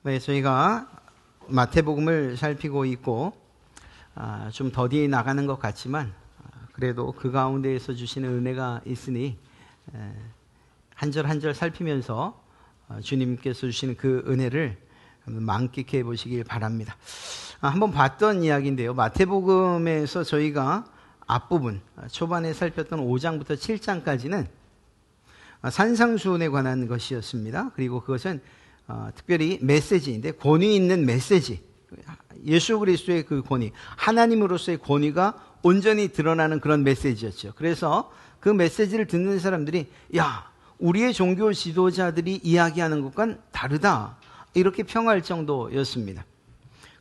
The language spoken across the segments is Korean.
네, 저희가 마태복음을 살피고 있고 좀 더디 나가는 것 같지만 그래도 그 가운데에서 주시는 은혜가 있으니 한 절 한 절 살피면서 주님께서 주시는 그 은혜를 만끽해 보시길 바랍니다. 한번 봤던 이야기인데요. 마태복음에서 저희가 앞부분 초반에 살폈던 5장부터 7장까지는 산상수훈에 관한 것이었습니다. 그리고 그것은 특별히 메시지인데 권위 있는 메시지, 예수 그리스도의 그 권위, 하나님으로서의 권위가 온전히 드러나는 그런 메시지였죠. 그래서 그 메시지를 듣는 사람들이 야, 우리의 종교 지도자들이 이야기하는 것과는 다르다, 이렇게 평할 정도였습니다.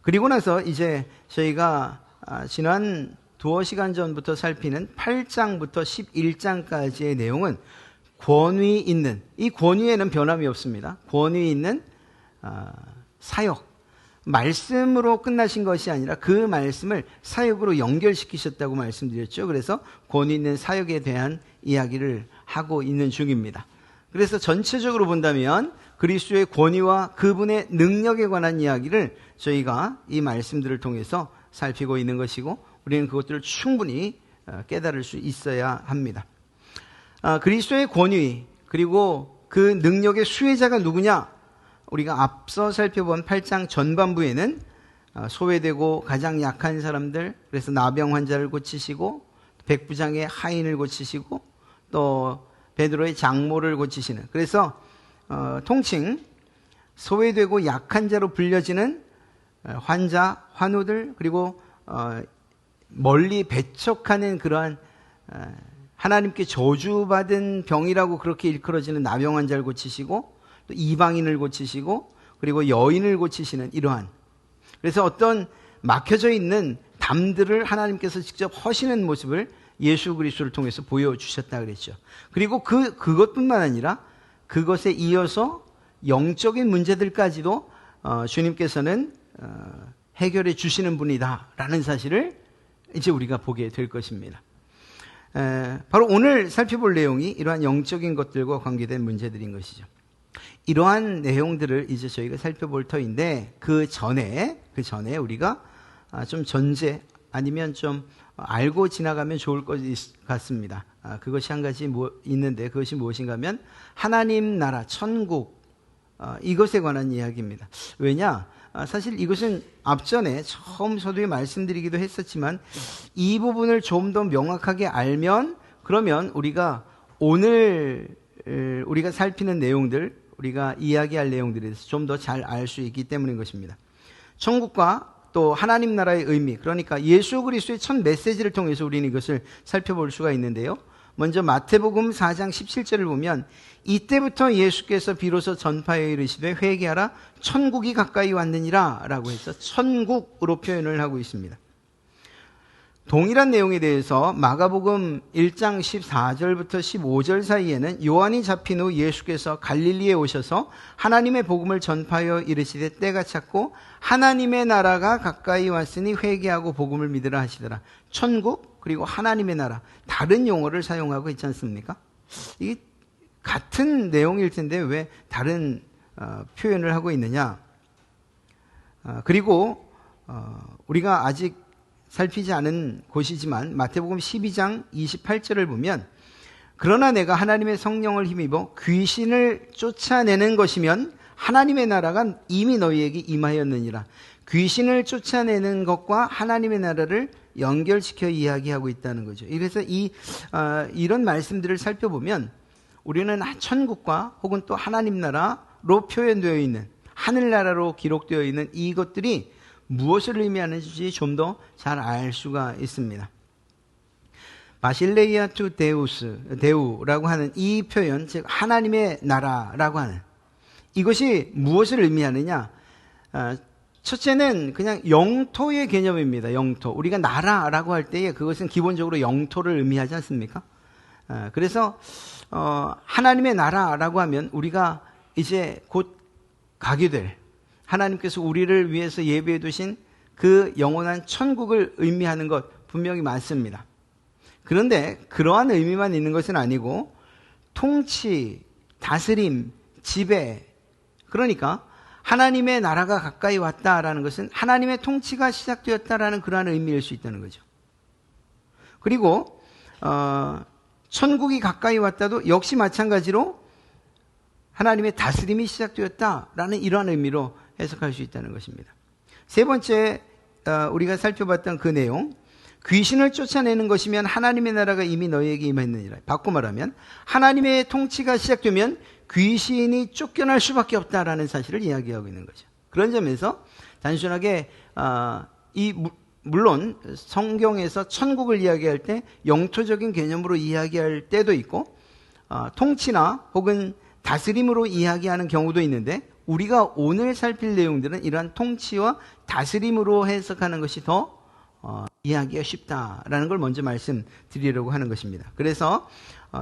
그리고 나서 이제 저희가 지난 두어 시간 전부터 살피는 8장부터 11장까지의 내용은 권위 있는, 이 권위에는 변함이 없습니다. 권위 있는 사역, 말씀으로 끝나신 것이 아니라 그 말씀을 사역으로 연결시키셨다고 말씀드렸죠. 그래서 권위 있는 사역에 대한 이야기를 하고 있는 중입니다. 그래서 전체적으로 본다면 그리스도의 권위와 그분의 능력에 관한 이야기를 저희가 이 말씀들을 통해서 살피고 있는 것이고, 우리는 그것들을 충분히 깨달을 수 있어야 합니다. 그리스도의 권위 그리고 그 능력의 수혜자가 누구냐? 우리가 앞서 살펴본 8장 전반부에는 소외되고 가장 약한 사람들, 그래서 나병 환자를 고치시고 백부장의 하인을 고치시고 또 베드로의 장모를 고치시는, 그래서 통칭 소외되고 약한 자로 불려지는 환자, 환우들, 그리고 멀리 배척하는 그러한 하나님께 저주받은 병이라고 그렇게 일컬어지는 나병 환자를 고치시고 또 이방인을 고치시고 그리고 여인을 고치시는 이러한, 그래서 어떤 막혀져 있는 담들을 하나님께서 직접 허시는 모습을 예수 그리스도를 통해서 보여주셨다 그랬죠. 그리고 그것뿐만 아니라 그것에 이어서 영적인 문제들까지도 주님께서는 해결해 주시는 분이다라는 사실을 이제 우리가 보게 될 것입니다. 바로 오늘 살펴볼 내용이 이러한 영적인 것들과 관계된 문제들인 것이죠. 이러한 내용들을 이제 저희가 살펴볼 터인데 그 전에 우리가 좀 전제 아니면 좀 알고 지나가면 좋을 것 같습니다. 그것이 한 가지 있는데 그것이 무엇인가 하면 하나님 나라, 천국, 이것에 관한 이야기입니다. 왜냐? 사실 이것은 앞전에 처음 서두에 말씀드리기도 했었지만 이 부분을 좀 더 명확하게 알면, 그러면 우리가 오늘 우리가 살피는 내용들, 우리가 이야기할 내용들에 대해서 좀 더 잘 알 수 있기 때문인 것입니다. 천국과 또 하나님 나라의 의미, 그러니까 예수 그리스도의 첫 메시지를 통해서 우리는 이것을 살펴볼 수가 있는데요. 먼저 마태복음 4장 17절을 보면 이때부터 예수께서 비로소 전파에 이르시되 회개하라 천국이 가까이 왔느니라 라고 해서 천국으로 표현을 하고 있습니다. 동일한 내용에 대해서 마가복음 1장 14절부터 15절 사이에는 요한이 잡힌 후 예수께서 갈릴리에 오셔서 하나님의 복음을 전파하여 이르시되 때가 찼고 하나님의 나라가 가까이 왔으니 회개하고 복음을 믿으라 하시더라. 천국 그리고 하나님의 나라, 다른 용어를 사용하고 있지 않습니까? 이게 같은 내용일 텐데 왜 다른 표현을 하고 있느냐? 그리고 우리가 아직 살피지 않은 곳이지만 마태복음 12장 28절을 보면 그러나 내가 하나님의 성령을 힘입어 귀신을 쫓아내는 것이면 하나님의 나라가 이미 너희에게 임하였느니라. 귀신을 쫓아내는 것과 하나님의 나라를 연결시켜 이야기하고 있다는 거죠. 그래서 이런 말씀들을 살펴보면 우리는 천국과 혹은 또 하나님 나라로 표현되어 있는, 하늘나라로 기록되어 있는 이것들이 무엇을 의미하는지 좀 더 잘 알 수가 있습니다. 바실레이아 투 데우라고 하는 이 표현, 즉 하나님의 나라라고 하는 이것이 무엇을 의미하느냐? 첫째는 그냥 영토의 개념입니다. 영토. 우리가 나라라고 할 때에 그것은 기본적으로 영토를 의미하지 않습니까? 그래서 하나님의 나라라고 하면 우리가 이제 곧 가게 될, 하나님께서 우리를 위해서 예비해 두신 그 영원한 천국을 의미하는 것 분명히 많습니다. 그런데 그러한 의미만 있는 것은 아니고 통치, 다스림, 지배, 그러니까 하나님의 나라가 가까이 왔다라는 것은 하나님의 통치가 시작되었다라는 그러한 의미일 수 있다는 거죠. 그리고 천국이 가까이 왔다도 역시 마찬가지로 하나님의 다스림이 시작되었다라는 이러한 의미로 해석할 수 있다는 것입니다. 세 번째 우리가 살펴봤던 그 내용, 귀신을 쫓아내는 것이면 하나님의 나라가 이미 너희에게 임했느니라. 바꿔 말하면 하나님의 통치가 시작되면 귀신이 쫓겨날 수밖에 없다라는 사실을 이야기하고 있는 거죠. 그런 점에서 단순하게 물론 성경에서 천국을 이야기할 때 영토적인 개념으로 이야기할 때도 있고 통치나 혹은 다스림으로 이야기하는 경우도 있는데, 우리가 오늘 살필 내용들은 이러한 통치와 다스림으로 해석하는 것이 더 이해하기가 쉽다라는 걸 먼저 말씀드리려고 하는 것입니다. 그래서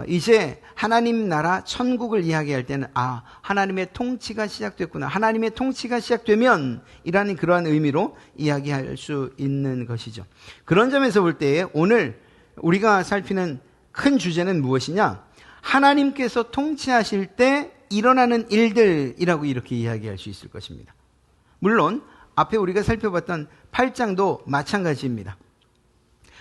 이제 하나님 나라 천국을 이야기할 때는 하나님의 통치가 시작됐구나, 하나님의 통치가 시작되면 이라는 그러한 의미로 이야기할 수 있는 것이죠. 그런 점에서 볼 때 오늘 우리가 살피는 큰 주제는 무엇이냐? 하나님께서 통치하실 때 일어나는 일들이라고 이렇게 이야기할 수 있을 것입니다. 물론 앞에 우리가 살펴봤던 8장도 마찬가지입니다.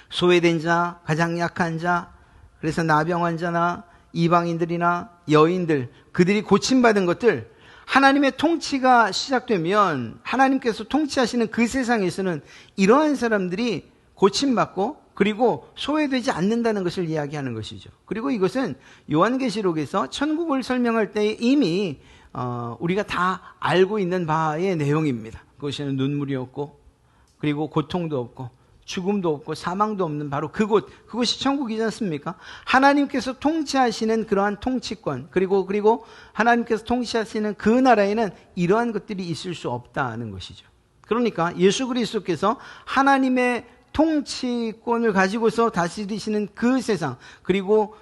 소외된 자, 가장 약한 자, 그래서 나병 환자나 이방인들이나 여인들, 그들이 고침받은 것들, 하나님의 통치가 시작되면 하나님께서 통치하시는 그 세상에서는 이러한 사람들이 고침받고 그리고 소외되지 않는다는 것을 이야기하는 것이죠. 그리고 이것은 요한계시록에서 천국을 설명할 때 이미 우리가 다 알고 있는 바의 내용입니다. 그것에는 눈물이 없고 그리고 고통도 없고 죽음도 없고 사망도 없는 바로 그것이 천국이지 않습니까? 하나님께서 통치하시는 그러한 통치권, 그리고 하나님께서 통치하시는 그 나라에는 이러한 것들이 있을 수 없다는 것이죠. 그러니까 예수 그리스도께서 하나님의 통치권을 가지고서 다스리시는 그 세상, 그리고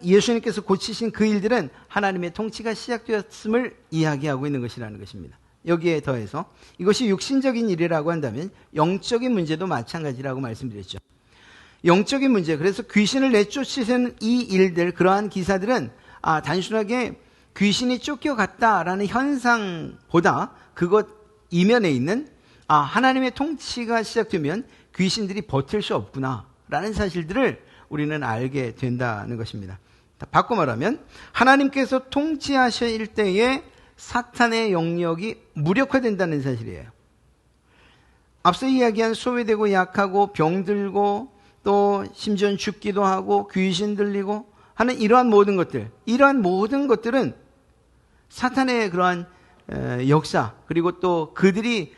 예수님께서 고치신 그 일들은 하나님의 통치가 시작되었음을 이야기하고 있는 것이라는 것입니다. 여기에 더해서 이것이 육신적인 일이라고 한다면 영적인 문제도 마찬가지라고 말씀드렸죠. 영적인 문제, 그래서 귀신을 내쫓으시는 이 일들, 그러한 기사들은 단순하게 귀신이 쫓겨갔다라는 현상보다 그것 이면에 있는 하나님의 통치가 시작되면 귀신들이 버틸 수 없구나라는 사실들을 우리는 알게 된다는 것입니다. 바꿔 말하면 하나님께서 통치하실 때에 사탄의 영역이 무력화된다는 사실이에요. 앞서 이야기한 소외되고 약하고 병들고 또 심지어는 죽기도 하고 귀신 들리고 하는 이러한 모든 것들은 사탄의 그러한 역사, 그리고 또 그들이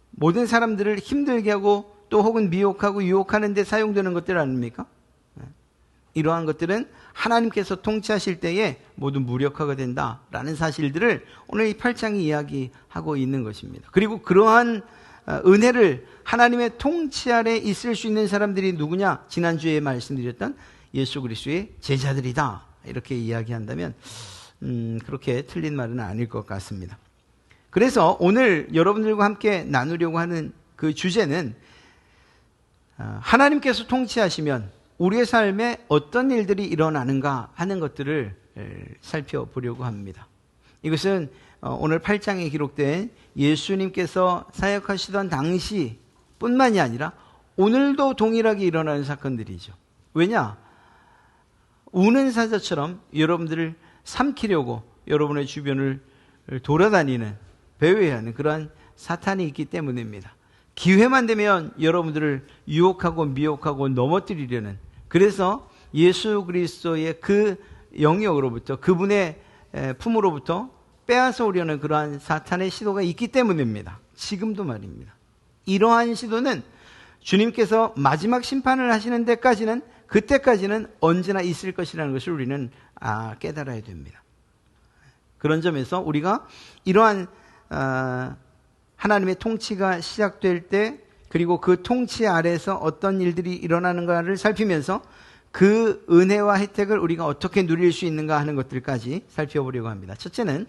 모든 사람들을 힘들게 하고 또 혹은 미혹하고 유혹하는 데 사용되는 것들 아닙니까? 이러한 것들은 하나님께서 통치하실 때에 모두 무력화가 된다라는 사실들을 오늘 이 8장이 이야기하고 있는 것입니다. 그리고 그러한 은혜를 하나님의 통치 아래 있을 수 있는 사람들이 누구냐? 지난주에 말씀드렸던 예수 그리스도의 제자들이다, 이렇게 이야기한다면 그렇게 틀린 말은 아닐 것 같습니다. 그래서 오늘 여러분들과 함께 나누려고 하는 그 주제는 하나님께서 통치하시면 우리의 삶에 어떤 일들이 일어나는가 하는 것들을 살펴보려고 합니다. 이것은 오늘 8장에 기록된 예수님께서 사역하시던 당시뿐만이 아니라 오늘도 동일하게 일어나는 사건들이죠. 왜냐? 우는 사자처럼 여러분들을 삼키려고 여러분의 주변을 돌아다니는, 배회하는 그러한 사탄이 있기 때문입니다. 기회만 되면 여러분들을 유혹하고 미혹하고 넘어뜨리려는, 그래서 예수 그리스도의 그 영역으로부터, 그분의 품으로부터 빼앗아 오려는 그러한 사탄의 시도가 있기 때문입니다. 지금도 말입니다. 이러한 시도는 주님께서 마지막 심판을 하시는 데까지는, 그때까지는 언제나 있을 것이라는 것을 우리는 깨달아야 됩니다. 그런 점에서 우리가 이러한 하나님의 통치가 시작될 때, 그리고 그 통치 아래에서 어떤 일들이 일어나는가를 살피면서 그 은혜와 혜택을 우리가 어떻게 누릴 수 있는가 하는 것들까지 살펴보려고 합니다. 첫째는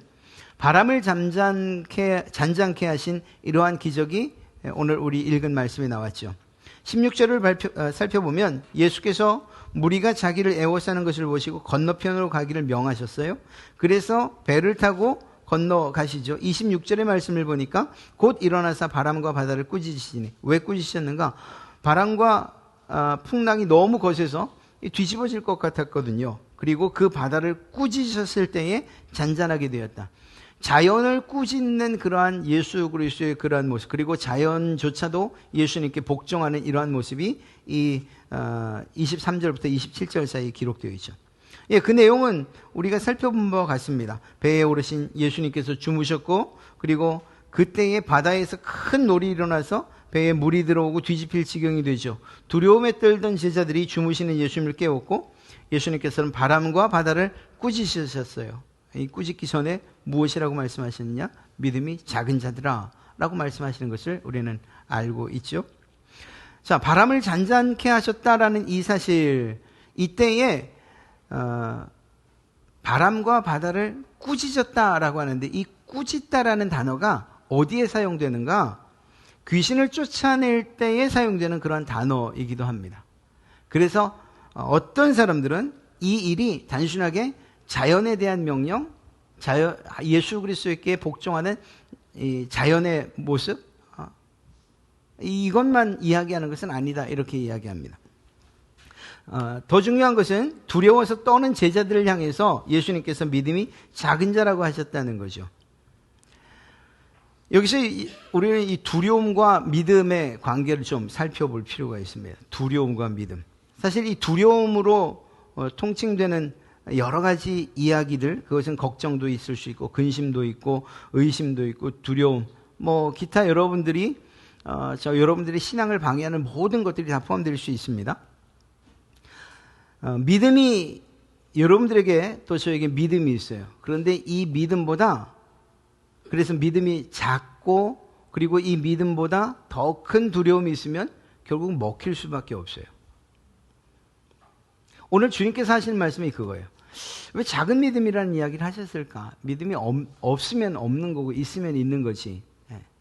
바람을 잔잔케 하신 이러한 기적이 오늘 우리 읽은 말씀에 나왔죠. 16절을 살펴보면 예수께서 무리가 자기를 애워싸는 것을 보시고 건너편으로 가기를 명하셨어요. 그래서 배를 타고 건너가시죠. 26절의 말씀을 보니까 곧 일어나서 바람과 바다를 꾸짖으시니. 왜 꾸짖으셨는가? 바람과 풍랑이 너무 거세서 뒤집어질 것 같았거든요. 그리고 그 바다를 꾸짖으셨을 때에 잔잔하게 되었다. 자연을 꾸짖는 그러한 예수 그리스도의 그러한 모습, 그리고 자연조차도 예수님께 복종하는 이러한 모습이 이 23절부터 27절 사이에 기록되어 있죠. 예, 그 내용은 우리가 살펴본 바와 같습니다. 배에 오르신 예수님께서 주무셨고, 그리고 그때에 바다에서 큰 놀이 일어나서 배에 물이 들어오고 뒤집힐 지경이 되죠. 두려움에 떨던 제자들이 주무시는 예수님을 깨웠고, 예수님께서는 바람과 바다를 꾸짖으셨어요. 이 꾸짖기 전에 무엇이라고 말씀하셨느냐? 믿음이 작은 자들아 라고 말씀하시는 것을 우리는 알고 있죠. 자, 바람을 잔잔케 하셨다라는 이 사실, 이때에 바람과 바다를 꾸짖었다라고 하는데, 이 꾸짖다라는 단어가 어디에 사용되는가? 귀신을 쫓아낼 때에 사용되는 그런 단어이기도 합니다. 그래서 어떤 사람들은 이 일이 단순하게 자연에 대한 명령, 예수 그리스도께 복종하는 이 자연의 모습, 이것만 이야기하는 것은 아니다, 이렇게 이야기합니다. 더 중요한 것은 두려워서 떠는 제자들을 향해서 예수님께서 믿음이 작은 자라고 하셨다는 거죠. 여기서 우리는 이 두려움과 믿음의 관계를 좀 살펴볼 필요가 있습니다. 두려움과 믿음. 사실 이 두려움으로 통칭되는 여러 가지 이야기들, 그것은 걱정도 있을 수 있고 근심도 있고 의심도 있고 두려움, 기타 여러분들이 여러분들의 신앙을 방해하는 모든 것들이 다 포함될 수 있습니다. 믿음이, 여러분들에게 또 저에게 믿음이 있어요. 그런데 이 믿음보다, 그래서 믿음이 작고, 그리고 이 믿음보다 더 큰 두려움이 있으면 결국 먹힐 수밖에 없어요. 오늘 주님께서 하시는 말씀이 그거예요. 왜 작은 믿음이라는 이야기를 하셨을까? 믿음이 없으면 없는 거고 있으면 있는 거지.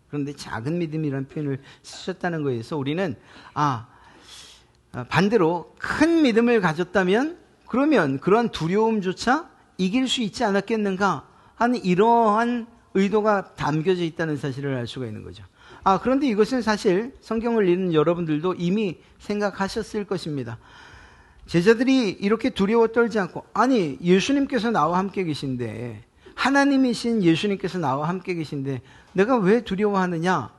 그런데 작은 믿음이라는 표현을 쓰셨다는 거에서 우리는 반대로 큰 믿음을 가졌다면 그러면 그러한 두려움조차 이길 수 있지 않았겠는가 하는 이러한 의도가 담겨져 있다는 사실을 알 수가 있는 거죠. 그런데 이것은 사실 성경을 읽는 여러분들도 이미 생각하셨을 것입니다. 제자들이 이렇게 두려워 떨지 않고, 아니 예수님께서 나와 함께 계신데, 하나님이신 예수님께서 나와 함께 계신데 내가 왜 두려워하느냐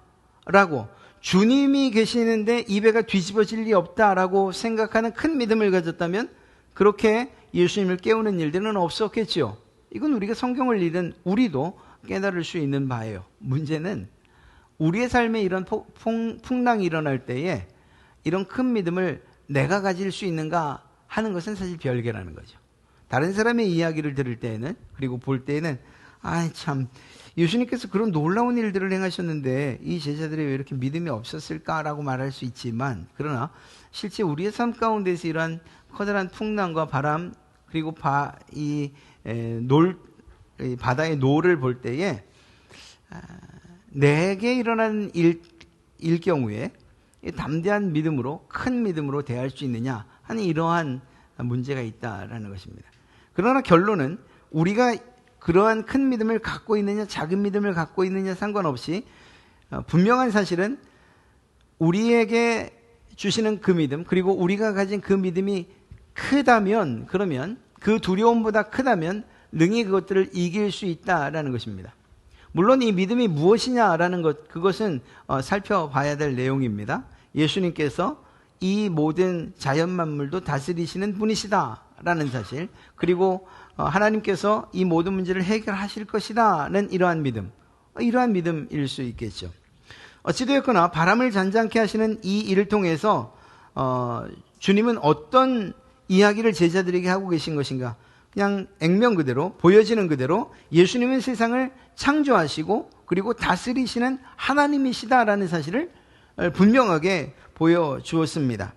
라고, 주님이 계시는데 이 배가 뒤집어질 리 없다라고 생각하는 큰 믿음을 가졌다면 그렇게 예수님을 깨우는 일들은 없었겠죠. 이건 우리가 성경을 읽은 우리도 깨달을 수 있는 바예요. 문제는 우리의 삶에 이런 풍랑이 일어날 때에 이런 큰 믿음을 내가 가질 수 있는가 하는 것은 사실 별개라는 거죠. 다른 사람의 이야기를 들을 때에는, 그리고 볼 때에는 참 예수님께서 그런 놀라운 일들을 행하셨는데 이 제자들이 왜 이렇게 믿음이 없었을까라고 말할 수 있지만, 그러나 실제 우리의 삶 가운데서 이러한 커다란 풍랑과 바람, 그리고 바다의 노를 볼 때에 내게 일어나는 일 경우에 담대한 믿음으로, 큰 믿음으로 대할 수 있느냐 하는 이러한 문제가 있다라는 것입니다. 그러나 결론은 우리가 그러한 큰 믿음을 갖고 있느냐 작은 믿음을 갖고 있느냐 상관없이 분명한 사실은 우리에게 주시는 그 믿음, 그리고 우리가 가진 그 믿음이 크다면, 그러면 그 두려움보다 크다면 능히 그것들을 이길 수 있다라는 것입니다. 물론 이 믿음이 무엇이냐라는 것, 그것은 살펴봐야 될 내용입니다. 예수님께서 이 모든 자연 만물도 다스리시는 분이시다라는 사실, 그리고 하나님께서 이 모든 문제를 해결하실 것이다는 이러한 믿음일 수 있겠죠. 어찌되었거나 바람을 잔잔케 하시는 이 일을 통해서 주님은 어떤 이야기를 제자들에게 하고 계신 것인가? 그냥 액면 그대로, 보여지는 그대로 예수님은 세상을 창조하시고 그리고 다스리시는 하나님이시다라는 사실을 분명하게 보여주었습니다.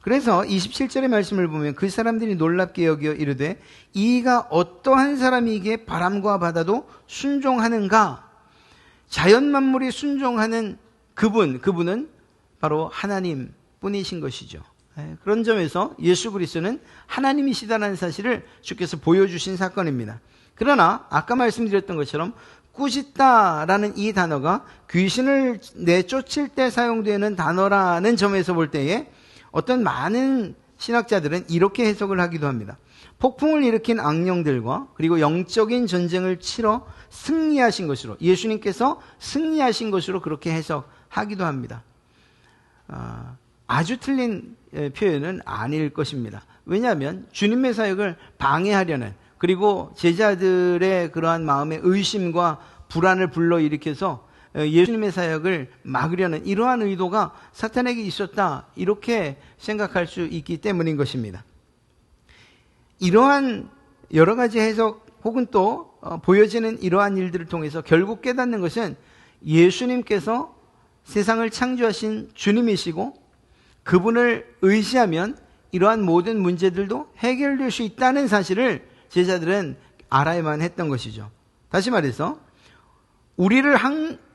그래서 27절의 말씀을 보면 그 사람들이 놀랍게 여겨 이르되 이가 어떠한 사람이기에 바람과 바다도 순종하는가? 자연 만물이 순종하는 그분은 바로 하나님 뿐이신 것이죠. 그런 점에서 예수 그리스도는 하나님이시다는 사실을 주께서 보여주신 사건입니다. 그러나 아까 말씀드렸던 것처럼 꾸짖다라는 이 단어가 귀신을 내쫓을 때 사용되는 단어라는 점에서 볼 때에 어떤 많은 신학자들은 이렇게 해석을 하기도 합니다. 폭풍을 일으킨 악령들과 그리고 영적인 전쟁을 치러 승리하신 것으로, 예수님께서 승리하신 것으로 그렇게 해석하기도 합니다. 아주 틀린 표현은 아닐 것입니다. 왜냐하면 주님의 사역을 방해하려는, 그리고 제자들의 그러한 마음의 의심과 불안을 불러일으켜서 예수님의 사역을 막으려는 이러한 의도가 사탄에게 있었다, 이렇게 생각할 수 있기 때문인 것입니다. 이러한 여러 가지 해석 혹은 또 보여지는 이러한 일들을 통해서 결국 깨닫는 것은 예수님께서 세상을 창조하신 주님이시고 그분을 의지하면 이러한 모든 문제들도 해결될 수 있다는 사실을 제자들은 알아야만 했던 것이죠. 다시 말해서 우리를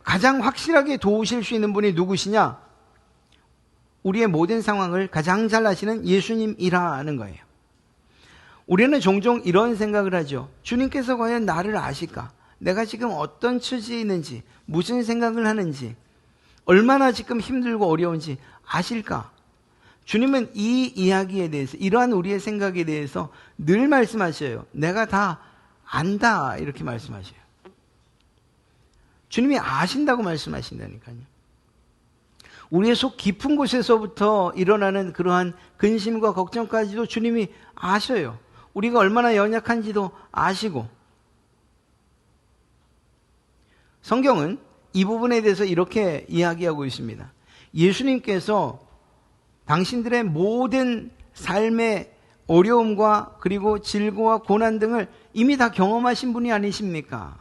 가장 확실하게 도우실 수 있는 분이 누구시냐? 우리의 모든 상황을 가장 잘 아시는 예수님이라는 거예요. 우리는 종종 이런 생각을 하죠. 주님께서 과연 나를 아실까? 내가 지금 어떤 처지에 있는지, 무슨 생각을 하는지, 얼마나 지금 힘들고 어려운지 아실까? 주님은 이 이야기에 대해서, 이러한 우리의 생각에 대해서 늘 말씀하셔요. 내가 다 안다, 이렇게 말씀하셔요. 주님이 아신다고 말씀하신다니까요. 우리의 속 깊은 곳에서부터 일어나는 그러한 근심과 걱정까지도 주님이 아셔요. 우리가 얼마나 연약한지도 아시고. 성경은 이 부분에 대해서 이렇게 이야기하고 있습니다. 예수님께서 당신들의 모든 삶의 어려움과 그리고 질고와 고난 등을 이미 다 경험하신 분이 아니십니까?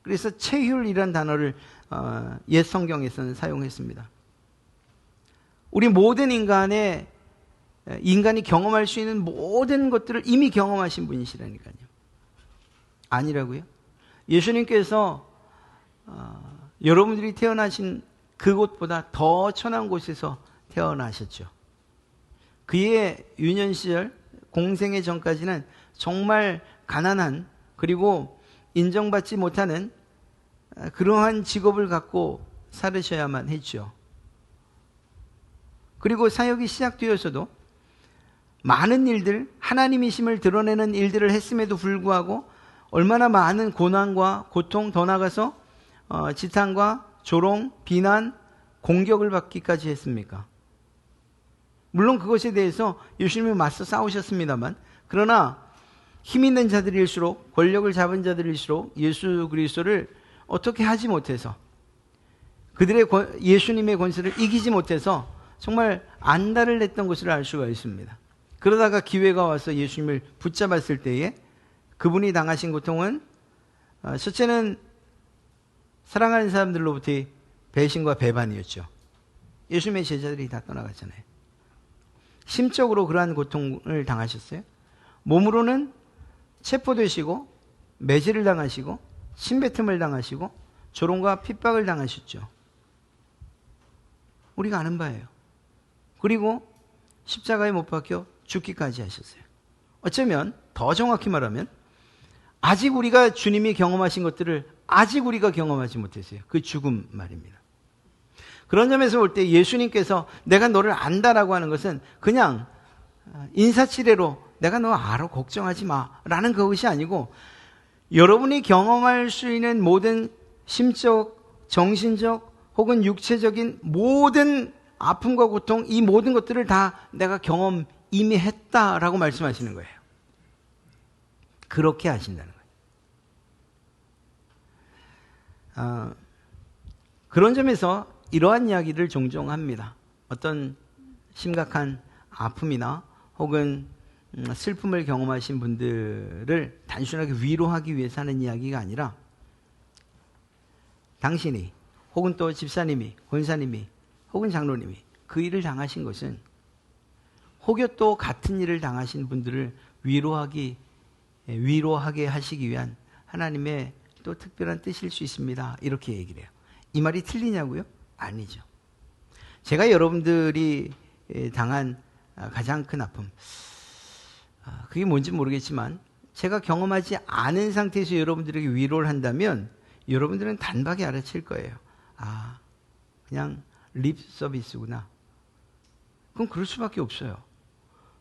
그래서 체휼이라는 단어를 옛 성경에서는 사용했습니다. 우리 모든 인간이 경험할 수 있는 모든 것들을 이미 경험하신 분이시라니까요. 아니라고요? 예수님께서 여러분들이 태어나신 그곳보다 더 천한 곳에서 태어나셨죠. 그의 유년 시절, 공생의 전까지는 정말 가난한, 그리고 인정받지 못하는 그러한 직업을 갖고 살으셔야만 했죠. 그리고 사역이 시작되어서도 많은 일들, 하나님이심을 드러내는 일들을 했음에도 불구하고 얼마나 많은 고난과 고통, 더 나아가서 지탄과 조롱, 비난, 공격을 받기까지 했습니까? 물론 그것에 대해서 예수님이 맞서 싸우셨습니다만, 그러나 힘 있는 자들일수록, 권력을 잡은 자들일수록 예수 그리스도를 어떻게 하지 못해서, 그들의 예수님의 권세를 이기지 못해서 정말 안달을 냈던 것을 알 수가 있습니다. 그러다가 기회가 와서 예수님을 붙잡았을 때에 그분이 당하신 고통은 첫째는 사랑하는 사람들로부터의 배신과 배반이었죠. 예수님의 제자들이 다 떠나갔잖아요. 심적으로 그러한 고통을 당하셨어요. 몸으로는 체포되시고 매질을 당하시고 침뱉음을 당하시고 조롱과 핍박을 당하셨죠. 우리가 아는 바예요. 그리고 십자가에 못 박혀 죽기까지 하셨어요. 어쩌면 더 정확히 말하면 아직 우리가 주님이 경험하신 것들을 아직 우리가 경험하지 못했어요. 그 죽음 말입니다. 그런 점에서 볼 때 예수님께서 내가 너를 안다라고 하는 것은 그냥 인사치레로 내가 너 알아, 걱정하지 마라는 그것이 아니고, 여러분이 경험할 수 있는 모든 심적, 정신적 혹은 육체적인 모든 아픔과 고통, 이 모든 것들을 다 내가 경험 이미 했다라고 말씀하시는 거예요. 그렇게 하신다는 거예요. 그런 점에서 이러한 이야기를 종종 합니다. 어떤 심각한 아픔이나 혹은 슬픔을 경험하신 분들을 단순하게 위로하기 위해서 하는 이야기가 아니라, 당신이 혹은 또 집사님이, 권사님이 혹은 장로님이 그 일을 당하신 것은 혹여 또 같은 일을 당하신 분들을 위로하게 하시기 위한 하나님의 또 특별한 뜻일 수 있습니다. 이렇게 얘기를 해요. 이 말이 틀리냐고요? 아니죠. 제가 여러분들이 당한 가장 큰 아픔, 그게 뭔지 모르겠지만 제가 경험하지 않은 상태에서 여러분들에게 위로를 한다면 여러분들은 단박에 알아챌 거예요. 아, 그냥 립 서비스구나. 그럼 그럴 수밖에 없어요.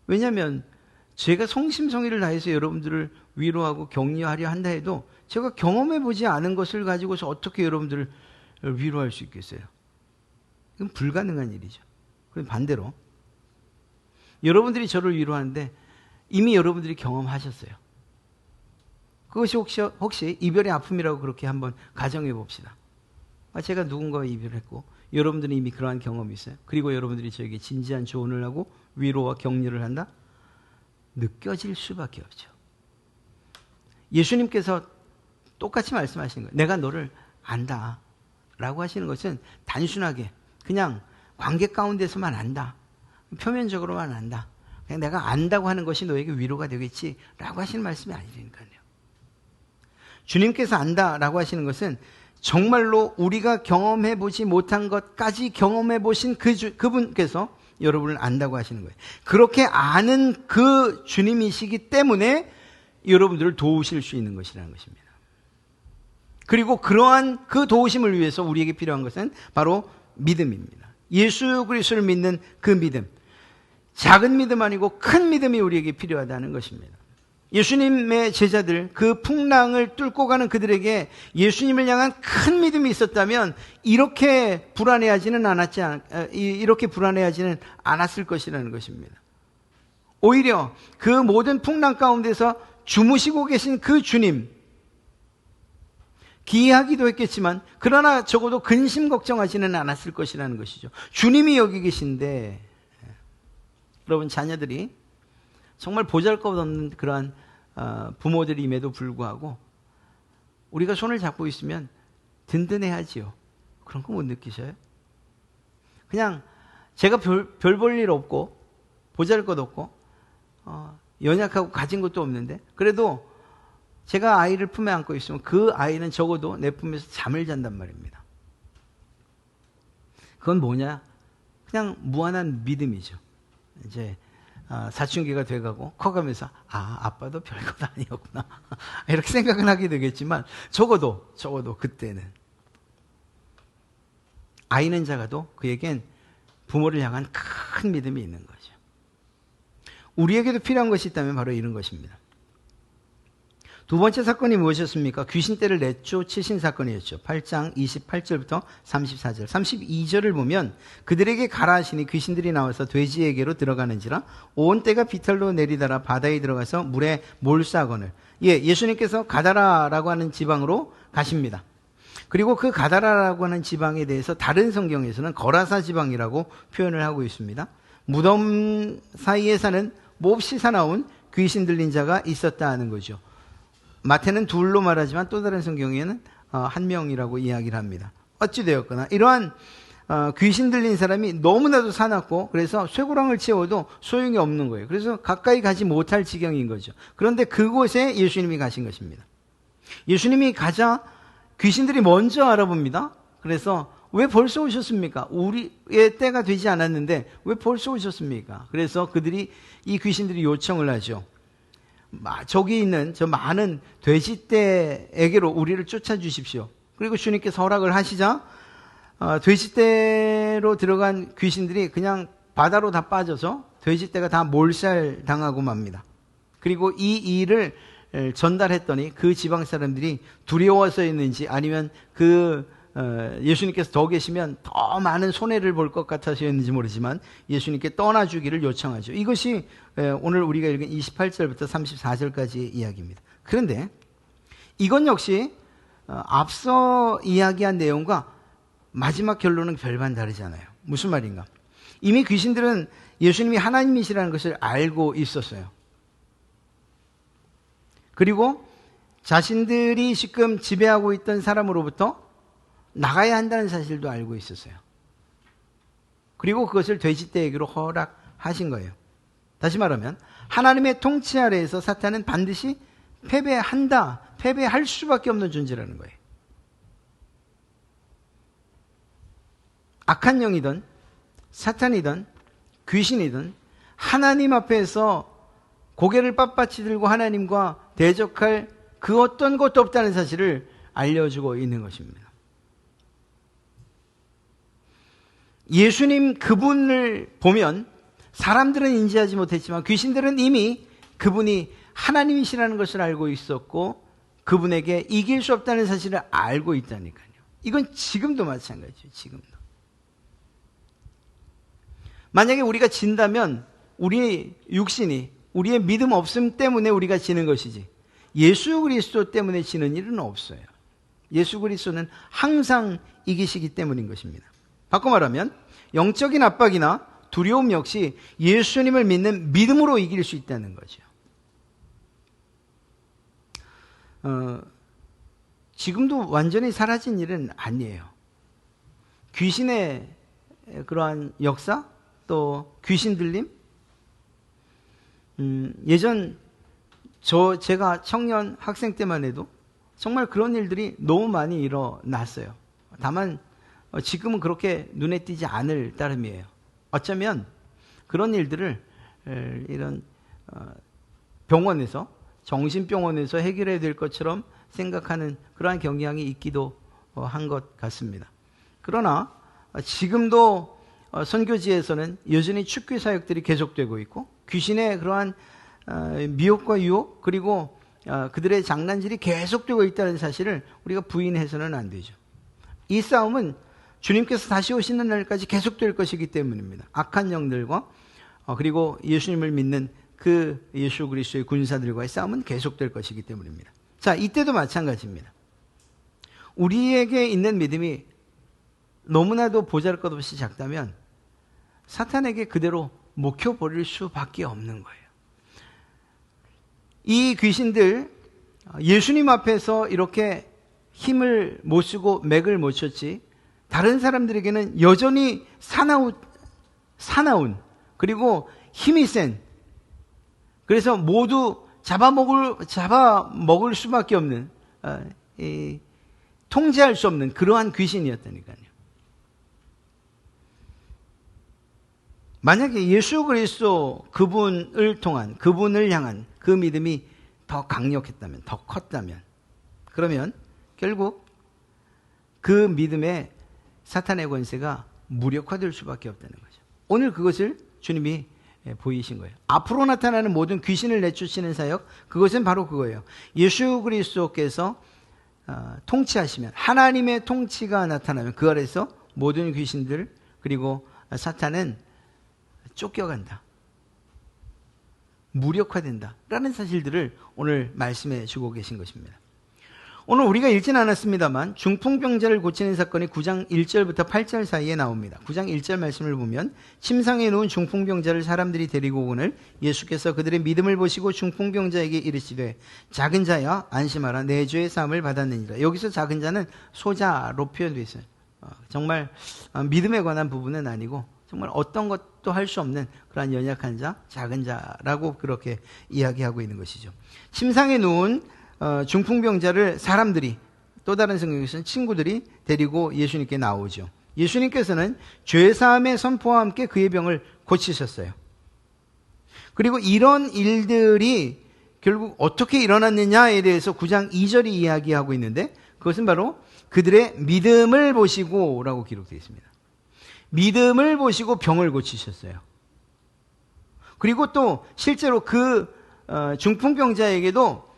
왜냐하면 제가 성심성의를 다해서 여러분들을 위로하고 격려하려 한다 해도 제가 경험해보지 않은 것을 가지고서 어떻게 여러분들을 위로할 수 있겠어요? 이건 불가능한 일이죠. 그럼 반대로 여러분들이 저를 위로하는데 이미 여러분들이 경험하셨어요. 그것이 혹시 이별의 아픔이라고 그렇게 한번 가정해 봅시다. 제가 누군가와 이별했고 여러분들은 이미 그러한 경험이 있어요. 그리고 여러분들이 저에게 진지한 조언을 하고 위로와 격려를 한다? 느껴질 수밖에 없죠. 예수님께서 똑같이 말씀하시는 거예요. 내가 너를 안다 라고 하시는 것은 단순하게 그냥 관계 가운데서만 안다, 표면적으로만 안다, 그냥 내가 안다고 하는 것이 너에게 위로가 되겠지 라고 하시는 말씀이 아니니까요. 주님께서 안다라고 하시는 것은 정말로 우리가 경험해보지 못한 것까지 경험해보신 그분께서 여러분을 안다고 하시는 거예요. 그렇게 아는 그 주님이시기 때문에 여러분들을 도우실 수 있는 것이라는 것입니다. 그리고 그러한 그 도우심을 위해서 우리에게 필요한 것은 바로 믿음입니다. 예수 그리스도를 믿는 그 믿음. 작은 믿음 아니고 큰 믿음이 우리에게 필요하다는 것입니다. 예수님의 제자들, 그 풍랑을 뚫고 가는 그들에게 예수님을 향한 큰 믿음이 있었다면 이렇게 불안해하지는 않았을 것이라는 것입니다. 오히려 그 모든 풍랑 가운데서 주무시고 계신 그 주님, 기이하기도 했겠지만 그러나 적어도 근심 걱정하지는 않았을 것이라는 것이죠. 주님이 여기 계신데, 여러분 자녀들이 정말 보잘것없는 그러한 부모들임에도 불구하고 우리가 손을 잡고 있으면 든든해하지요. 그런 거 못 느끼셔요? 그냥 제가 별 볼 일 없고 보잘것없고 연약하고 가진 것도 없는데 그래도 제가 아이를 품에 안고 있으면 그 아이는 적어도 내 품에서 잠을 잔단 말입니다. 그건 뭐냐? 그냥 무한한 믿음이죠. 이제 사춘기가 돼가고 커가면서 아빠도 별것 아니었구나 이렇게 생각은 하게 되겠지만 적어도 그때는 아이는 작아도 그에겐 부모를 향한 큰 믿음이 있는 거죠. 우리에게도 필요한 것이 있다면 바로 이런 것입니다. 두 번째 사건이 무엇이었습니까? 귀신떼를 내쫓으신 사건이었죠. 8장 28절부터 34절, 32절을 보면 그들에게 가라 하시니 귀신들이 나와서 돼지에게로 들어가는지라 온 떼가 비탈로 내리달아 바다에 들어가서 물에 몰싸거늘. 예수님께서 가다라라고 하는 지방으로 가십니다. 그리고 그 가다라라고 하는 지방에 대해서 다른 성경에서는 거라사 지방이라고 표현을 하고 있습니다. 무덤 사이에 사는 몹시 사나운 귀신 들린 자가 있었다 하는 거죠. 마태는 둘로 말하지만 또 다른 성경에는 한 명이라고 이야기를 합니다. 어찌되었거나 이러한 귀신 들린 사람이 너무나도 사납고 그래서 쇠고랑을 채워도 소용이 없는 거예요. 그래서 가까이 가지 못할 지경인 거죠. 그런데 그곳에 예수님이 가신 것입니다. 예수님이 가자 귀신들이 먼저 알아봅니다. 그래서 왜 벌써 오셨습니까? 우리의 때가 되지 않았는데 왜 벌써 오셨습니까? 그래서 그들이 이 귀신들이 요청을 하죠. 저기 있는 저 많은 돼지떼에게로 우리를 쫓아주십시오. 그리고 주님께서 허락을 하시자 돼지떼로 들어간 귀신들이 그냥 바다로 다 빠져서 돼지떼가 다 몰살당하고 맙니다. 그리고 이 일을 전달했더니 그 지방 사람들이 두려워서였는지 아니면 예수님께서 더 계시면 더 많은 손해를 볼 것 같아서였는지 모르지만 예수님께 떠나주기를 요청하죠. 이것이 오늘 우리가 읽은 28절부터 34절까지의 이야기입니다. 그런데 이건 역시 앞서 이야기한 내용과 마지막 결론은 별반 다르잖아요. 무슨 말인가? 이미 귀신들은 예수님이 하나님이시라는 것을 알고 있었어요. 그리고 자신들이 지금 지배하고 있던 사람으로부터 나가야 한다는 사실도 알고 있었어요. 그리고 그것을 돼지떼에게로 허락하신 거예요. 다시 말하면 하나님의 통치 아래에서 사탄은 반드시 패배할 수밖에 없는 존재라는 거예요. 악한 영이든 사탄이든 귀신이든 하나님 앞에서 고개를 빳빳이 들고 하나님과 대적할 그 어떤 것도 없다는 사실을 알려주고 있는 것입니다. 예수님 그분을 보면 사람들은 인지하지 못했지만 귀신들은 이미 그분이 하나님이시라는 것을 알고 있었고 그분에게 이길 수 없다는 사실을 알고 있다니까요. 이건 지금도 마찬가지예요. 지금도. 만약에 우리가 진다면 우리의 육신이 우리의 믿음 없음 때문에 우리가 지는 것이지 예수 그리스도 때문에 지는 일은 없어요. 예수 그리스도는 항상 이기시기 때문인 것입니다. 바꿔 말하면 영적인 압박이나 두려움 역시 예수님을 믿는 믿음으로 이길 수 있다는 거죠. 지금도 완전히 사라진 일은 아니에요. 귀신의 그러한 역사, 또 귀신 들림, 예전 제가 청년 학생 때만 해도 정말 그런 일들이 너무 많이 일어났어요. 다만 지금은 그렇게 눈에 띄지 않을 따름이에요. 어쩌면 그런 일들을 이런 병원에서, 정신병원에서 해결해야 될 것처럼 생각하는 그러한 경향이 있기도 한 것 같습니다. 그러나 지금도 선교지에서는 여전히 축귀 사역들이 계속되고 있고 귀신의 그러한 미혹과 유혹 그리고 그들의 장난질이 계속되고 있다는 사실을 우리가 부인해서는 안 되죠. 이 싸움은 주님께서 다시 오시는 날까지 계속될 것이기 때문입니다. 악한 영들과 그리고 예수님을 믿는 그 예수 그리스도의 군사들과의 싸움은 계속될 것이기 때문입니다. 자, 이때도 마찬가지입니다. 우리에게 있는 믿음이 너무나도 보잘것없이 작다면 사탄에게 그대로 먹혀버릴 수밖에 없는 거예요. 이 귀신들 예수님 앞에서 이렇게 힘을 못 쓰고 맥을 못 쳤지 다른 사람들에게는 여전히 사나운 그리고 힘이 센 그래서 모두 잡아먹을 수밖에 없는 통제할 수 없는 그러한 귀신이었다니까요. 만약에 예수 그리스도 그분을 향한 그 믿음이 더 강력했다면, 더 컸다면, 그러면 결국 그 믿음에 사탄의 권세가 무력화될 수밖에 없다는 거죠. 오늘 그것을 주님이 보이신 거예요. 앞으로 나타나는 모든 귀신을 내쫓는 사역, 그것은 바로 그거예요. 예수 그리스도께서 통치하시면, 하나님의 통치가 나타나면 그 아래서 모든 귀신들 그리고 사탄은 쫓겨간다. 무력화된다. 라는 사실들을 오늘 말씀해 주고 계신 것입니다. 오늘 우리가 읽진 않았습니다만 중풍병자를 고치는 사건이 9장 1절부터 8절 사이에 나옵니다. 9장 1절 말씀을 보면 침상에 누운 중풍병자를 사람들이 데리고 오거늘 예수께서 그들의 믿음을 보시고 중풍병자에게 이르시되 작은 자야 안심하라 내 죄의 사함을 받았느니라. 여기서 작은 자는 소자로 표현되어 있어요. 정말 믿음에 관한 부분은 아니고 정말 어떤 것도 할 수 없는 그러한 연약한 자, 작은 자라고 그렇게 이야기하고 있는 것이죠. 침상에 누운 중풍병자를 사람들이, 또 다른 성경에서는 친구들이 데리고 예수님께 나오죠. 예수님께서는 죄사함의 선포와 함께 그의 병을 고치셨어요. 그리고 이런 일들이 결국 어떻게 일어났느냐에 대해서 9장 2절이 이야기하고 있는데 그것은 바로 그들의 믿음을 보시고 라고 기록되어 있습니다. 믿음을 보시고 병을 고치셨어요. 그리고 또 실제로 그 중풍병자에게도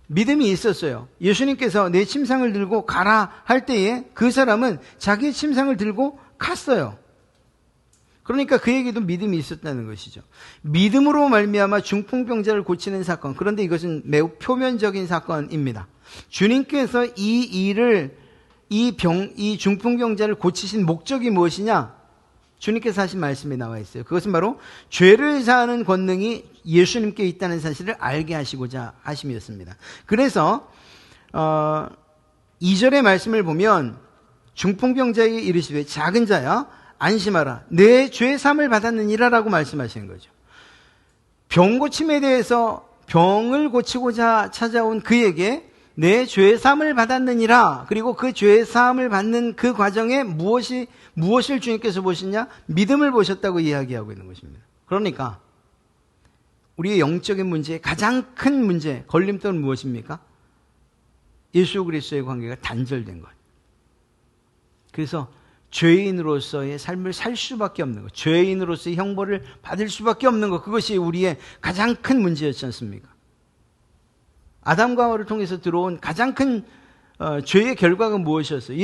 믿음이 있었어요. 예수님께서 내 침상을 들고 가라 할 때에 그 사람은 자기의 침상을 들고 갔어요. 그러니까 그에게도 믿음이 있었다는 것이죠. 믿음으로 말미암아 중풍병자를 고치는 사건. 그런데 이것은 매우 표면적인 사건입니다. 주님께서 이 중풍병자를 고치신 목적이 무엇이냐? 주님께서 하신 말씀에 나와 있어요. 그것은 바로 죄를 사하는 권능이 예수님께 있다는 사실을 알게 하시고자 하심이었습니다. 그래서 2절의 말씀을 보면 중풍병자에게 이르시되 작은 자야 안심하라 내 죄 사함을 받았느니라 라고 말씀하시는 거죠. 병 고침에 대해서 병을 고치고자 찾아온 그에게 내 죄 사함을 받았느니라. 그리고 그 죄 사함을 받는 그 과정에 무엇을 주님께서 보시냐? 믿음을 보셨다고 이야기하고 있는 것입니다. 그러니까 우리의 영적인 문제의 가장 큰 문제, 걸림돌은 무엇입니까? 예수 그리스도의 관계가 단절된 것. 그래서 죄인으로서의 삶을 살 수밖에 없는 것, 죄인으로서의 형벌을 받을 수밖에 없는 것, 그것이 우리의 가장 큰 문제였지 않습니까? 아담과 하와를 통해서 들어온 가장 큰 죄의 결과가 무엇이었어요?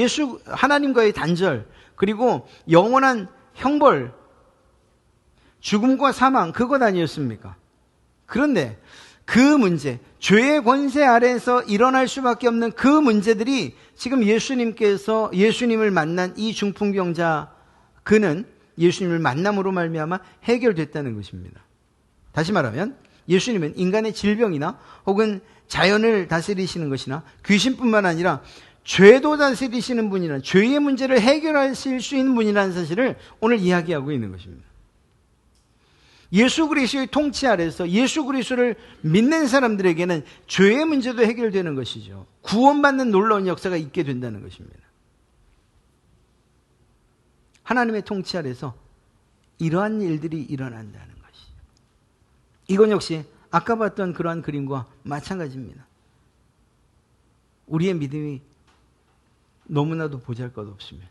하나님과의 단절, 그리고 영원한 형벌, 죽음과 사망, 그것 아니었습니까? 그런데 그 문제, 죄의 권세 아래에서 일어날 수밖에 없는 그 문제들이 지금 예수님을 만난 이 중풍병자, 그는 예수님을 만남으로 말미암아 해결됐다는 것입니다. 다시 말하면 예수님은 인간의 질병이나 혹은 자연을 다스리시는 것이나 귀신뿐만 아니라 죄도 다스리시는 분이라는, 죄의 문제를 해결하실 수 있는 분이라는 사실을 오늘 이야기하고 있는 것입니다. 예수 그리스도의 통치 아래서 예수 그리스도를 믿는 사람들에게는 죄의 문제도 해결되는 것이죠. 구원받는 놀라운 역사가 있게 된다는 것입니다. 하나님의 통치 아래서 이러한 일들이 일어난다는 것이죠. 이건 역시 아까 봤던 그러한 그림과 마찬가지입니다. 우리의 믿음이 너무나도 보잘것없으면,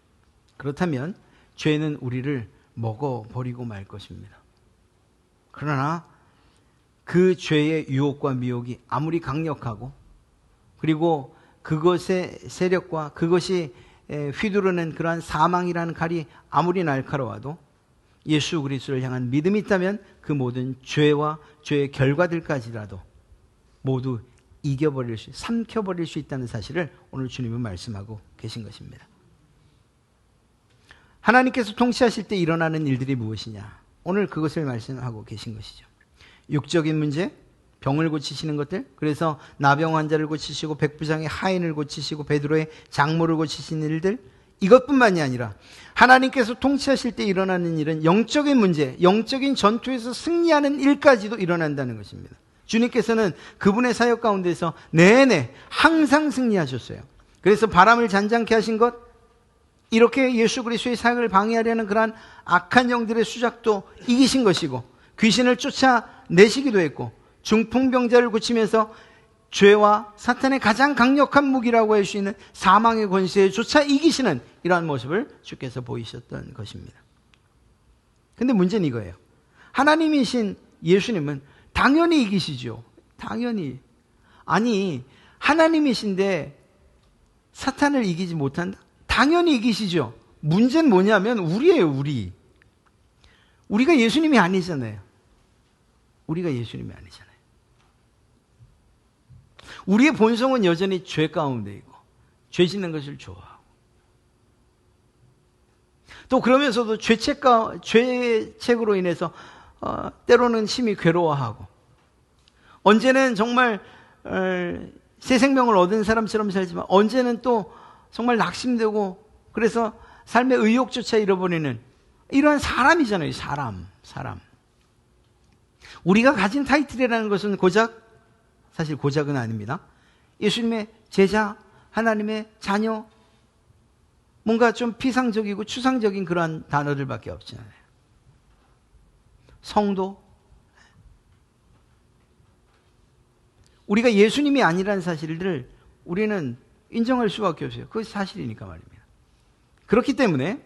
그렇다면 죄는 우리를 먹어버리고 말 것입니다. 그러나 그 죄의 유혹과 미혹이 아무리 강력하고, 그리고 그것의 세력과 그것이 휘두르는 그러한 사망이라는 칼이 아무리 날카로워도 예수 그리스도를 향한 믿음이 있다면 그 모든 죄와 죄의 결과들까지라도 모두 삼켜버릴 수 있다는 사실을 오늘 주님은 말씀하고 계신 것입니다. 하나님께서 통치하실 때 일어나는 일들이 무엇이냐? 오늘 그것을 말씀하고 계신 것이죠. 육적인 문제, 병을 고치시는 것들, 그래서 나병 환자를 고치시고 백부장의 하인을 고치시고 베드로의 장모를 고치시는 일들, 이것뿐만이 아니라 하나님께서 통치하실 때 일어나는 일은 영적인 문제, 영적인 전투에서 승리하는 일까지도 일어난다는 것입니다. 주님께서는 그분의 사역 가운데서 내내 항상 승리하셨어요. 그래서 바람을 잔잔케 하신 것, 이렇게 예수 그리스도의 사역을 방해하려는 그러한 악한 영들의 수작도 이기신 것이고, 귀신을 쫓아내시기도 했고, 중풍병자를 고치면서 죄와 사탄의 가장 강력한 무기라고 할 수 있는 사망의 권세에 조차 이기시는 이러한 모습을 주께서 보이셨던 것입니다. 근데 문제는 이거예요. 하나님이신 예수님은 당연히 이기시죠. 당연히. 아니, 하나님이신데 사탄을 이기지 못한다? 당연히 이기시죠. 문제는 뭐냐면 우리예요, 우리. 우리가 예수님이 아니잖아요. 우리가 예수님이 아니잖아요. 우리의 본성은 여전히 죄 가운데 있고 죄 짓는 것을 좋아하고, 또 그러면서도 죄책으로 인해서 때로는 심히 괴로워하고, 언제는 정말 새 생명을 얻은 사람처럼 살지만 언제는 또 정말 낙심되고, 그래서 삶의 의욕조차 잃어버리는 이러한 사람이잖아요. 사람. 우리가 가진 타이틀이라는 것은 사실 고작은 아닙니다. 예수님의 제자, 하나님의 자녀, 뭔가 좀 피상적이고 추상적인 그러한 단어들밖에 없잖아요. 성도. 우리가 예수님이 아니라는 사실을 우리는 인정할 수밖에 없어요. 그것이 사실이니까 말입니다. 그렇기 때문에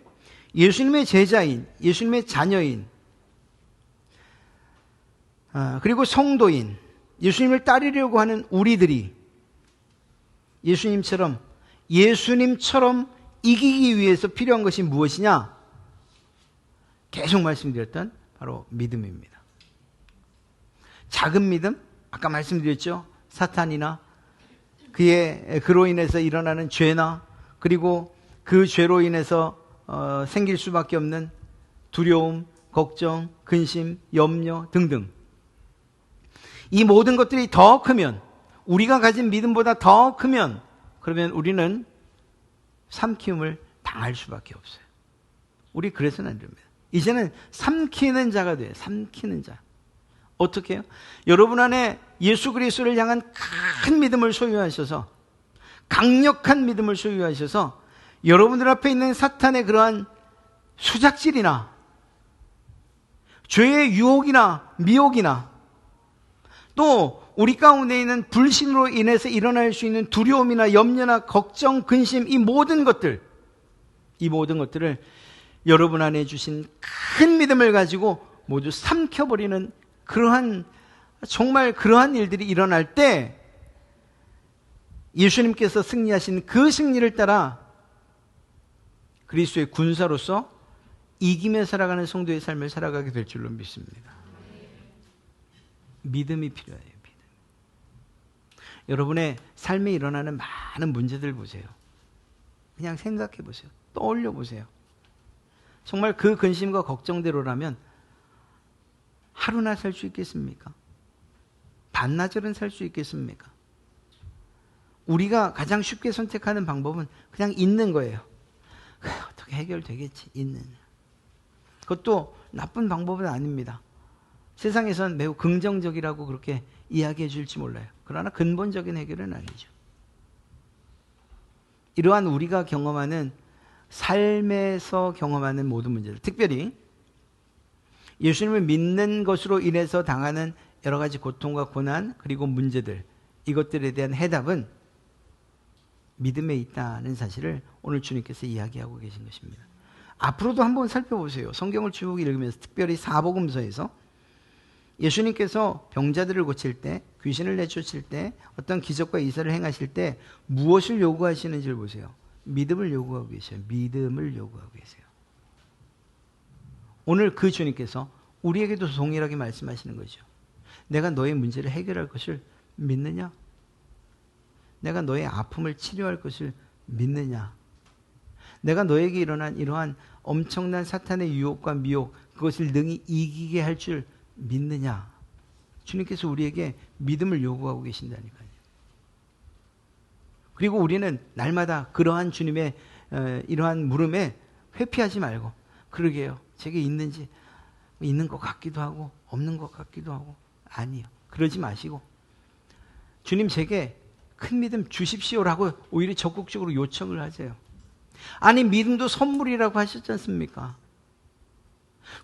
예수님의 제자인, 예수님의 자녀인, 그리고 성도인, 예수님을 따르려고 하는 우리들이 예수님처럼 이기기 위해서 필요한 것이 무엇이냐? 계속 말씀드렸던 바로 믿음입니다. 작은 믿음, 아까 말씀드렸죠. 사탄이나 그로 인해서 일어나는 죄나, 그리고 그 죄로 인해서 생길 수밖에 없는 두려움, 걱정, 근심, 염려 등등. 이 모든 것들이 더 크면, 우리가 가진 믿음보다 더 크면, 그러면 우리는 삼키움을 당할 수밖에 없어요. 우리 그래서는 안 됩니다. 이제는 삼키는 자가 돼요. 삼키는 자. 어떻게 해요? 여러분 안에 예수 그리스도를 향한 큰 믿음을 소유하셔서, 강력한 믿음을 소유하셔서 여러분들 앞에 있는 사탄의 그러한 수작질이나 죄의 유혹이나 미혹이나 또 우리 가운데 있는 불신으로 인해서 일어날 수 있는 두려움이나 염려나 걱정, 근심, 이 모든 것들을 여러분 안에 주신 큰 믿음을 가지고 모두 삼켜버리는 정말 그러한 일들이 일어날 때 예수님께서 승리하신 그 승리를 따라 그리스도의 군사로서 이기며 살아가는 성도의 삶을 살아가게 될 줄로 믿습니다. 믿음이 필요해요. 믿음. 여러분의 삶에 일어나는 많은 문제들 보세요. 그냥 생각해 보세요. 떠올려 보세요. 정말 그 근심과 걱정대로라면 하루나 살 수 있겠습니까? 반나절은 살 수 있겠습니까? 우리가 가장 쉽게 선택하는 방법은 그냥 있는 거예요. 어떻게 해결되겠지, 있는. 그것도 나쁜 방법은 아닙니다. 세상에선 매우 긍정적이라고 그렇게 이야기해 줄지 몰라요. 그러나 근본적인 해결은 아니죠. 이러한 우리가 경험하는 삶에서 경험하는 모든 문제들, 특별히 예수님을 믿는 것으로 인해서 당하는 여러 가지 고통과 고난 그리고 문제들, 이것들에 대한 해답은 믿음에 있다는 사실을 오늘 주님께서 이야기하고 계신 것입니다. 앞으로도 한번 살펴보세요. 성경을 쭉 읽으면서 특별히 사복음서에서 예수님께서 병자들을 고칠 때, 귀신을 내쫓을 때, 어떤 기적과 이사를 행하실 때 무엇을 요구하시는지를 보세요. 믿음을 요구하고 계세요. 믿음을 요구하고 계세요. 오늘 그 주님께서 우리에게도 동일하게 말씀하시는 거죠. 내가 너의 문제를 해결할 것을 믿느냐? 내가 너의 아픔을 치료할 것을 믿느냐? 내가 너에게 일어난 이러한 엄청난 사탄의 유혹과 미혹, 그것을 능히 이기게 할 줄 믿느냐? 주님께서 우리에게 믿음을 요구하고 계신다니까요. 그리고 우리는 날마다 그러한 주님의 이러한 물음에 회피하지 말고, 그러게요, 제게 있는지, 있는 것 같기도 하고 없는 것 같기도 하고, 아니요, 그러지 마시고 주님 제게 큰 믿음 주십시오라고 오히려 적극적으로 요청을 하세요. 아니, 믿음도 선물이라고 하셨지 않습니까?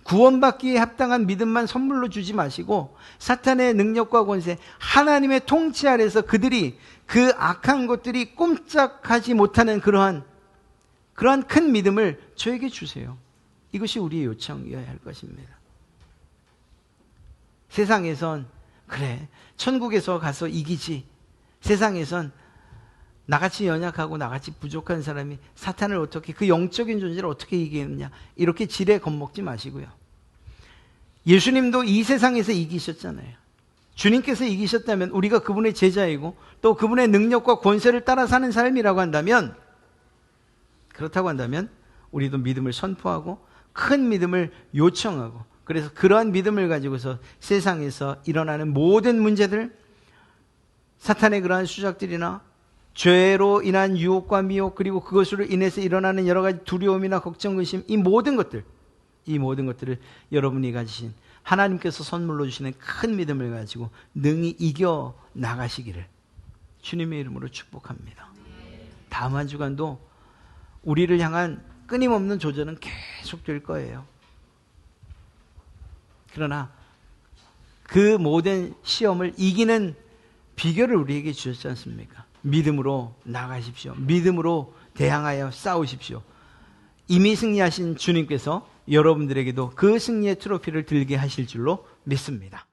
구원받기에 합당한 믿음만 선물로 주지 마시고 사탄의 능력과 권세, 하나님의 통치 아래서 그들이 그 악한 것들이 꼼짝하지 못하는 그러한 큰 믿음을 저에게 주세요. 이것이 우리의 요청이어야 할 것입니다. 세상에선 그래, 천국에서 가서 이기지, 세상에선 나같이 연약하고 나같이 부족한 사람이 사탄을 어떻게, 그 영적인 존재를 어떻게 이기느냐, 이렇게 지레 겁먹지 마시고요. 예수님도 이 세상에서 이기셨잖아요. 주님께서 이기셨다면 우리가 그분의 제자이고 또 그분의 능력과 권세를 따라 사는 삶이라고 한다면, 그렇다고 한다면 우리도 믿음을 선포하고 큰 믿음을 요청하고, 그래서 그러한 믿음을 가지고서 세상에서 일어나는 모든 문제들, 사탄의 그러한 수작들이나 죄로 인한 유혹과 미혹, 그리고 그것으로 인해서 일어나는 여러 가지 두려움이나 걱정, 근심, 이 모든 것들을 여러분이 가지신 하나님께서 선물로 주시는 큰 믿음을 가지고 능히 이겨 나가시기를 주님의 이름으로 축복합니다. 다음 한 주간도 우리를 향한 끊임없는 조절은 계속될 거예요. 그러나 그 모든 시험을 이기는 비결을 우리에게 주셨지 않습니까? 믿음으로 나가십시오. 믿음으로 대항하여 싸우십시오. 이미 승리하신 주님께서 여러분들에게도 그 승리의 트로피를 들게 하실 줄로 믿습니다.